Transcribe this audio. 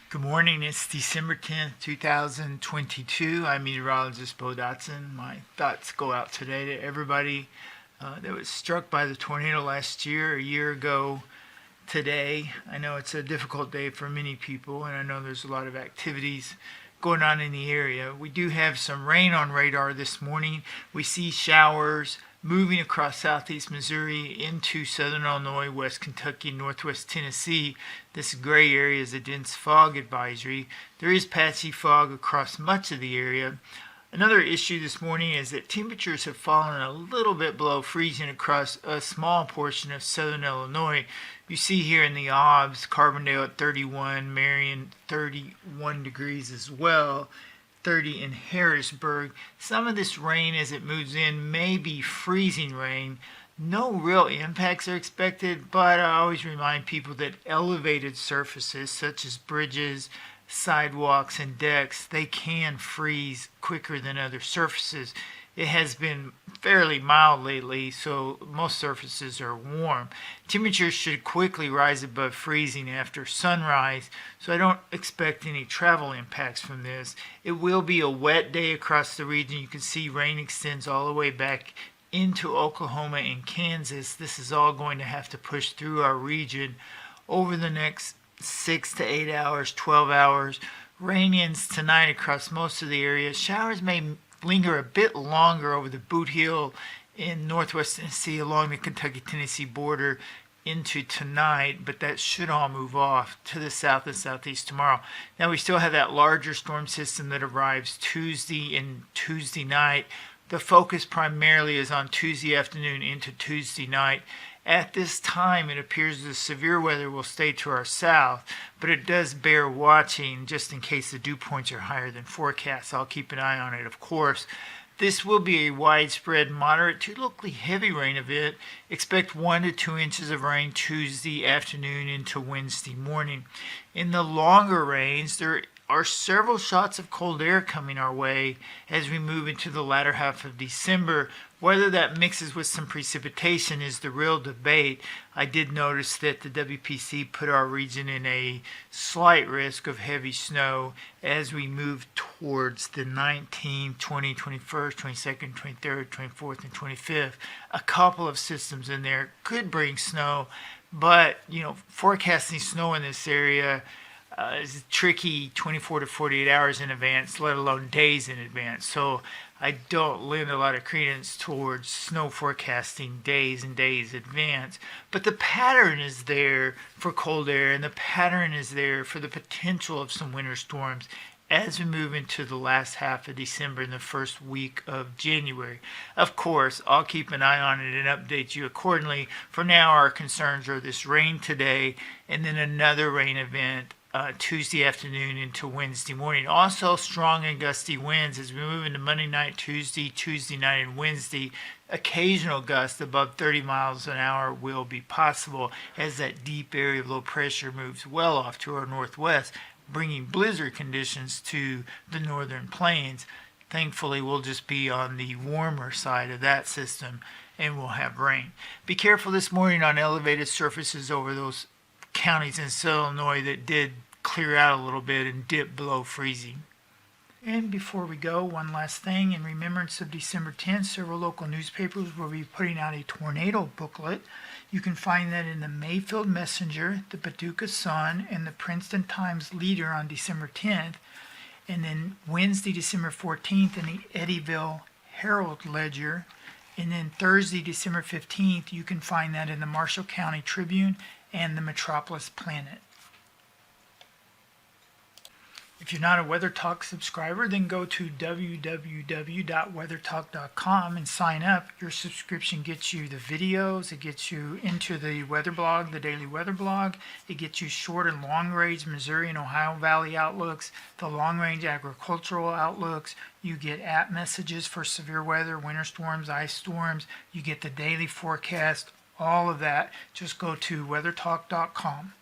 Good morning. It's December 10th, 2022. I'm meteorologist Bo Dotson. My thoughts go out today to everybody that was struck by the tornado last year, a year ago today. I know it's a difficult day for many people, and I know there's a lot of activities going on in the area. We do have some rain on radar this morning. We see showers moving across southeast Missouri into southern Illinois, west Kentucky, northwest Tennessee. This gray area is a dense fog advisory. There is patchy fog across much of the area. Another issue this morning is that temperatures have fallen a little bit below freezing across a small portion of southern Illinois. You see here in the Obbs, Carbondale at 31, Marion 31 degrees as well, 30 in Harrisburg. Some of this rain as it moves in may be freezing rain. No real impacts are expected, but I always remind people that elevated surfaces such as bridges, sidewalks, and decks, they can freeze quicker than other surfaces. It has been fairly mild lately, so most surfaces are warm. Temperatures should quickly rise above freezing after sunrise, so I don't expect any travel impacts from this. It will be a wet day across the region. You can see rain extends all the way back into Oklahoma and Kansas. This is all going to have to push through our region over the next 6 to 8 hours, 12 hours. Rain ends tonight across most of the area. Showers may linger a bit longer over the Boot Hill in northwest Tennessee along the Kentucky-Tennessee border into tonight, but that should all move off to the south and southeast tomorrow. Now we still have that larger storm system that arrives Tuesday and Tuesday night. The focus primarily is on Tuesday afternoon into Tuesday night. At this time, it appears the severe weather will stay to our south, but it does bear watching just in case the dew points are higher than forecast. I'll keep an eye on it, of course. This will be a widespread, moderate to locally heavy rain event. Expect 1 to 2 inches of rain Tuesday afternoon into Wednesday morning. In the longer range, there are several shots of cold air coming our way as we move into the latter half of December. Whether that mixes with some precipitation is the real debate. I did notice that the WPC put our region in a slight risk of heavy snow as we move towards the 19th, 20th, 21st, 22nd, 23rd, 24th, and 25th. A couple of systems in there could bring snow, but forecasting snow in this area is tricky 24 to 48 hours in advance, let alone days in advance. So I don't lend a lot of credence towards snow forecasting days and days in advance. But the pattern is there for cold air, and the pattern is there for the potential of some winter storms as we move into the last half of December and the first week of January. Of course, I'll keep an eye on it and update you accordingly. For now, our concerns are this rain today and then another rain event Tuesday afternoon into Wednesday morning. Also, strong and gusty winds as we move into Monday night, Tuesday night, and Wednesday. Occasional gusts above 30 miles an hour will be possible as that deep area of low pressure moves well off to our northwest, bringing blizzard conditions to the northern plains. Thankfully, we'll just be on the warmer side of that system and we'll have rain. Be careful this morning on elevated surfaces over those counties in southern Illinois that did clear out a little bit and dip below freezing. And before we go, one last thing. In remembrance of December 10th, several local newspapers will be putting out a tornado booklet. You can find that in the Mayfield Messenger, the Paducah Sun, and the Princeton Times-Leader on December 10th. And then Wednesday, December 14th, in the Eddyville Herald-Ledger. And then Thursday, December 15th, you can find that in the Marshall County Tribune and the Metropolis Planet. If you're not a Weather Talk subscriber, then go to www.weathertalk.com and sign up. Your subscription gets you the videos, it gets you into the weather blog, the daily weather blog, it gets you short and long range Missouri and Ohio Valley outlooks, the long range agricultural outlooks. You get app messages for severe weather, winter storms, ice storms. You get the daily forecast, all of that. Just go to weathertalk.com.